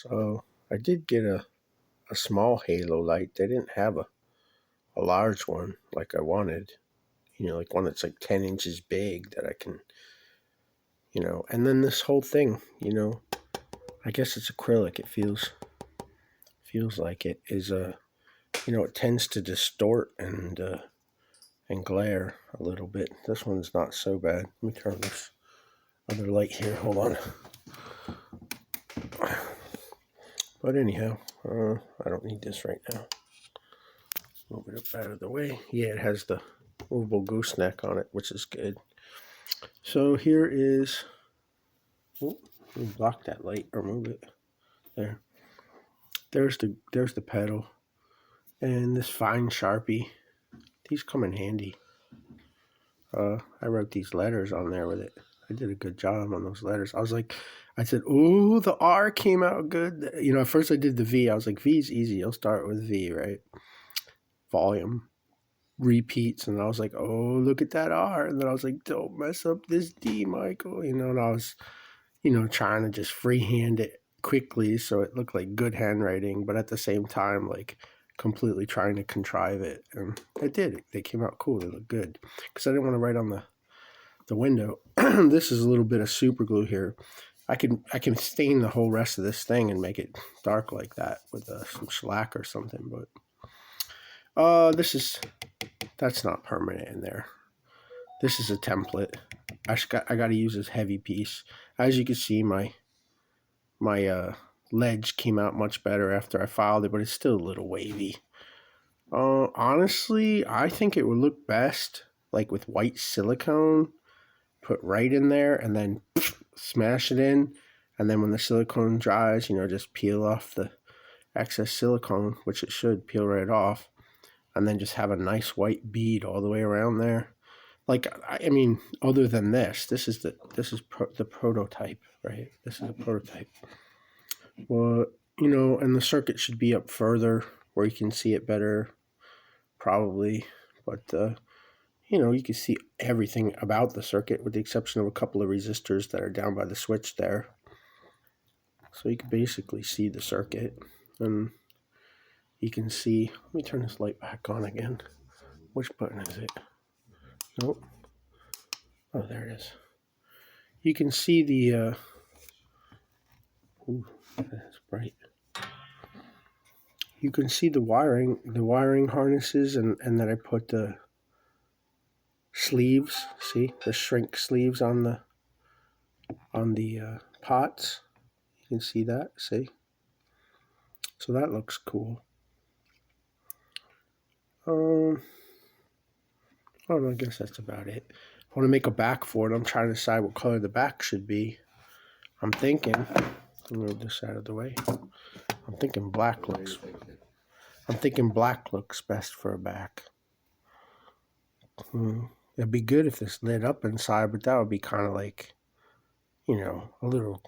So I did get a small halo light. They didn't have a large one like I wanted. Like one that's like 10 inches big that I can, and then this whole thing, I guess it's acrylic. It feels like it is it tends to distort and glare a little bit. This one's not so bad. Let me turn this other light here. Hold on. But anyhow, I don't need this right now. Move it up out of the way. Yeah, it has the movable gooseneck on it, which is good. So here is, block that light or move it. There. There's the pedal. And this fine Sharpie. These come in handy. I wrote these letters on there with it. I did a good job on those letters. I said, ooh, the R came out good. At first I did the V. I was like, V's easy. You'll start with V, right? Volume. Repeats. And I was like, oh, look at that R. And then I was like, don't mess up this D, Michael. And I was, trying to just freehand it quickly so it looked like good handwriting. But at the same time, like, completely trying to contrive it, and it did. They came out cool. They looked good because I didn't want to write on the window. This is a little bit of super glue here. I can stain the whole rest of this thing and make it dark like that with some shellac or something. But that's not permanent in there. This is a template. I got to use this heavy piece. As you can see, my ledge came out much better after I filed it, but it's still a little wavy. Honestly, I think it would look best like with white silicone, put right in there and then smash it in. And then when the silicone dries, just peel off the excess silicone, which it should peel right off. And then just have a nice white bead all the way around there. Like, I mean, other than this is the prototype, right? This is a prototype. Well, and the circuit should be up further where you can see it better, probably. But, you can see everything about the circuit with the exception of a couple of resistors that are down by the switch there. So you can basically see the circuit. And you can see, let me turn this light back on again. Which button is it? Nope. Oh, there it is. You can see the, ooh, that's bright. You can see the wiring harnesses, and then I put the sleeves. See the shrink sleeves on the pots. You can see that. See, so that looks cool. I guess that's about it. I want to make a back for it. I'm trying to decide what color the back should be. I'm thinking. I'll move this out of the way. I'm thinking black looks best for a back. It'd be good if this lit up inside, but that would be kind of like, a little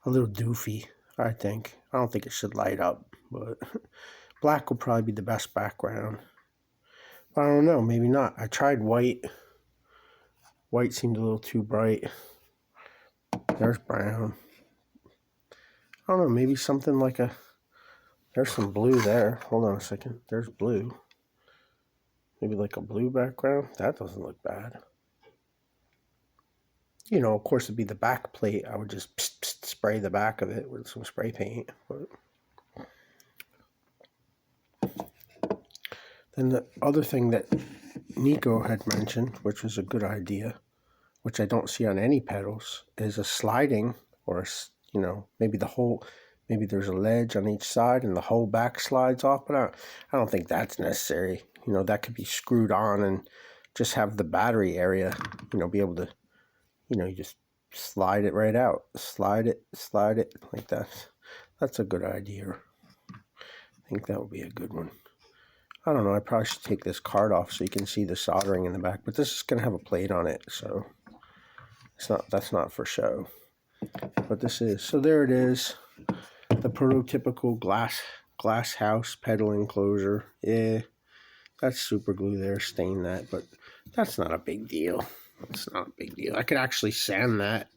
doofy, I think. I don't think it should light up, but black will probably be the best background. But I don't know, maybe not. I tried white. White seemed a little too bright. There's brown. I don't know, maybe something like there's some blue there. Hold on a second. There's blue. Maybe like a blue background. That doesn't look bad. Of course, it'd be the back plate. I would just spray the back of it with some spray paint. But then the other thing that Nico had mentioned, which was a good idea, which I don't see on any pedals, is a sliding, or maybe there's a ledge on each side and the whole back slides off. But I don't think that's necessary. That could be screwed on and just have the battery area, be able to, you just slide it right out. Slide it like that. That's a good idea. I think that would be a good one. I don't know. I probably should take this card off so you can see the soldering in the back. But this is going to have a plate on it, so that's not for show. But this is. So there it is. The prototypical glass house pedal enclosure. Yeah, that's super glue there. Stain that, but that's not a big deal. It's not a big deal. I could actually sand that.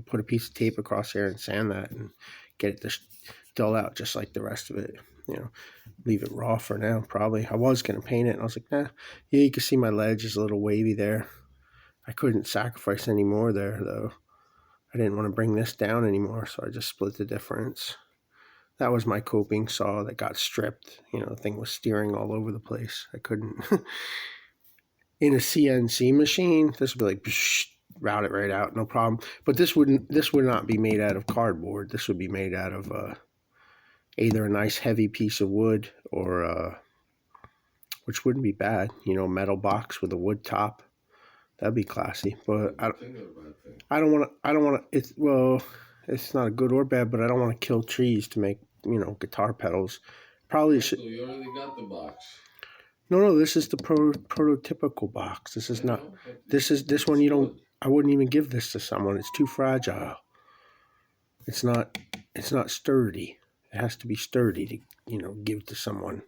Put a piece of tape across here and sand that and get it to dull out just like the rest of it. You know, leave it raw for now, probably. I was going to paint it, and I was like, nah. Yeah, you can see my ledge is a little wavy there. I couldn't sacrifice any more there, though. I didn't want to bring this down anymore, so I just split the difference. That was my coping saw that got stripped. You know, the thing was steering all over the place. I couldn't. In a CNC machine, this would be like, psh, route it right out, no problem. But this would not be made out of cardboard. This would be made out of either a nice heavy piece of wood or which wouldn't be bad, you know, metal box with a wood top. That'd be classy. But I don't want to. It's well, it's not good or bad, but I don't want to kill trees to make, you know, guitar pedals. Probably should. You already got the box. No, this is the prototypical box. This is not. This one you don't. I wouldn't even give this to someone. It's too fragile. It's not sturdy. It has to be sturdy to, you know, give to someone.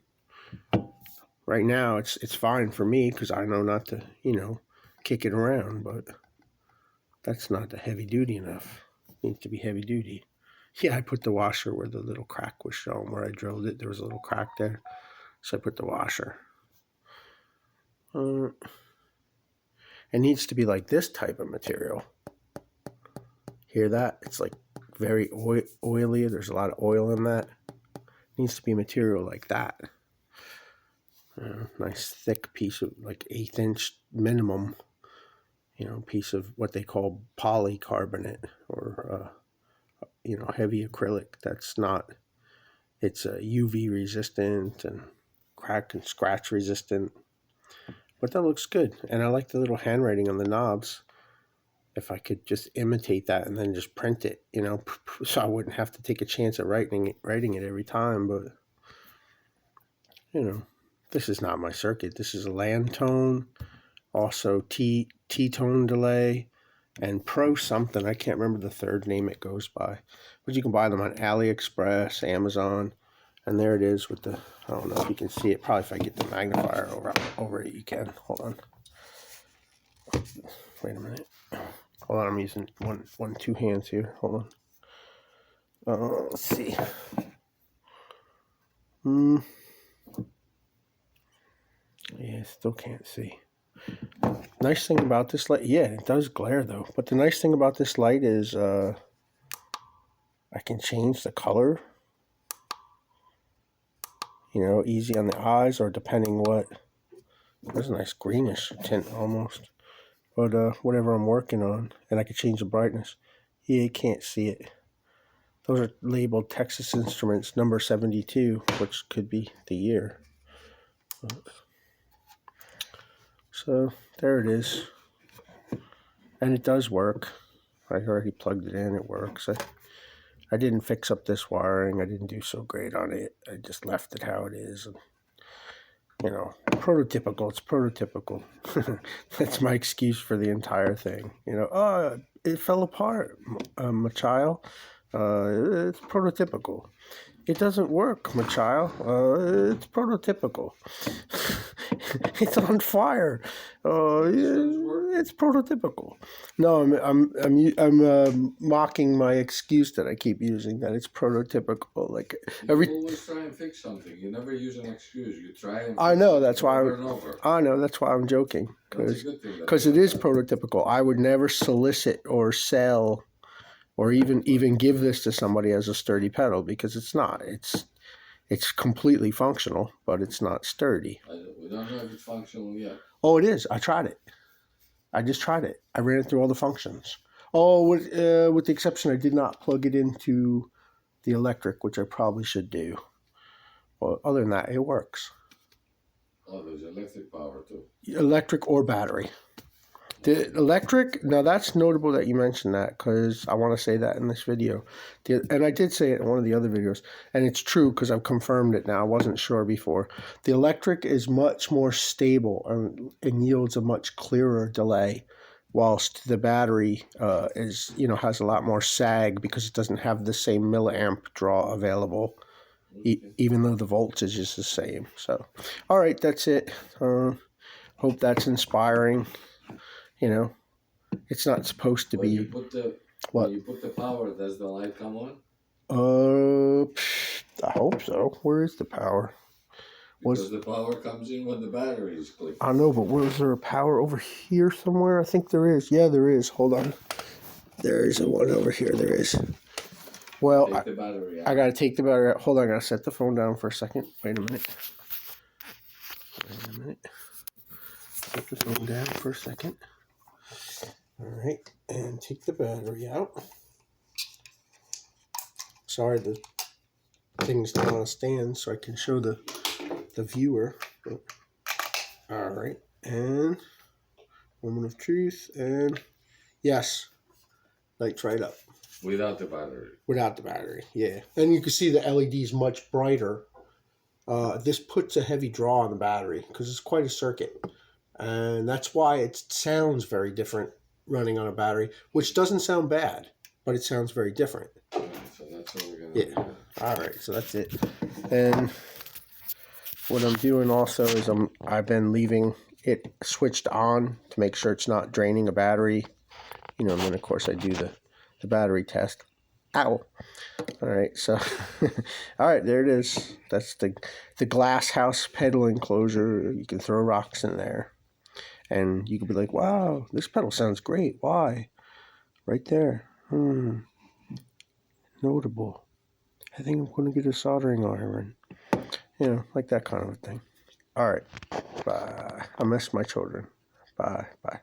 Right now, it's fine for me because I know not to, you know, kick it around. But that's not the heavy duty enough. It needs to be heavy duty. Yeah, I put the washer where the little crack was shown. Where I drilled it, there was a little crack there, so I put the washer. It needs to be like this type of material. Hear that? It's like very oily. There's a lot of oil in that. It needs to be material like that. Nice thick piece of like 1/8 inch minimum. You know, piece of what they call polycarbonate or you know, heavy acrylic. That's not. It's UV resistant and crack and scratch resistant. But that looks good, and I like the little handwriting on the knobs. If I could just imitate that and then just print it, you know, so I wouldn't have to take a chance at writing it every time. But, you know, this is not my circuit. This is a land tone, also T-tone delay, and Pro something. I can't remember the third name it goes by. But you can buy them on AliExpress, Amazon, and there it is with the, I don't know if you can see it. Probably if I get the magnifier over it, you can. Hold on. Wait a minute. Hold on, I'm using two hands here. Hold on. Let's see. Yeah, still can't see. Nice thing about this light, yeah, it does glare though. But the nice thing about this light is I can change the color. You know, easy on the eyes, or depending what. There's a nice greenish tint almost. But whatever I'm working on, and I can change the brightness. Yeah, you can't see it. Those are labeled Texas Instruments number 72, which could be the year. So there it is. And it does work. I already plugged it in, it works. I didn't fix up this wiring. I didn't do so great on it. I just left it how it is. And, you know, prototypical. It's prototypical. That's my excuse for the entire thing. You know, oh, it fell apart, my child. It's prototypical. It doesn't work, my child. It's prototypical. It's on fire. It's prototypical. No, I'm mocking my excuse that I keep using, that it's prototypical. Like you always try and fix something. You never use an excuse. You try and. I know that's why I'm joking, because it is prototypical. I would never solicit or sell or even give this to somebody as a sturdy pedal, because it's not. It's completely functional, but it's not sturdy. We don't know if it's functional yet. Oh, it is. I tried it. I just tried it. I ran it through all the functions. Oh, with the exception, I did not plug it into the electric, which I probably should do. Well, other than that, it works. Oh, there's electric power too. Electric or battery. The electric, now that's notable that you mentioned that, because I want to say that in this video. And I did say it in one of the other videos, and it's true because I've confirmed it now. I wasn't sure before. The electric is much more stable and yields a much clearer delay, whilst the battery is, you know, has a lot more sag because it doesn't have the same milliamp draw available, even though the voltage is the same. So, all right, that's it. Hope that's inspiring. You know, it's not supposed to be. When you put the power, does the light come on? I hope so. Where is the power? Because the power comes in when the battery is clicked. I know, but was there a power over here somewhere? I think there is. Yeah, there is. Hold on. There is a one over here. There is. Well, Take the battery out. I gotta take the battery out. Hold on, I gotta set the phone down for a second. Wait a minute. Put the phone down for a second. Alright, and take the battery out. Sorry, the thing's not on a stand, so I can show the viewer. Alright, and moment of truth, and yes, lights right up. Without the battery. Without the battery, yeah. And you can see the LED is much brighter. This puts a heavy draw on the battery because it's quite a circuit. And that's why it sounds very different running on a battery, which doesn't sound bad, but it sounds very different. So that's what we're going to do. All right, so that's it. And what I'm doing also is I've been leaving it switched on to make sure it's not draining a battery. And then of course I do the battery test. Ow. All right, so all right, there it is. That's the glass house pedal enclosure. You can throw rocks in there, and you could be like, "Wow, this pedal sounds great." Why? Right there. Notable. I think I'm going to get a soldering iron. Like that kind of a thing. All right. Bye. I miss my children. Bye. Bye.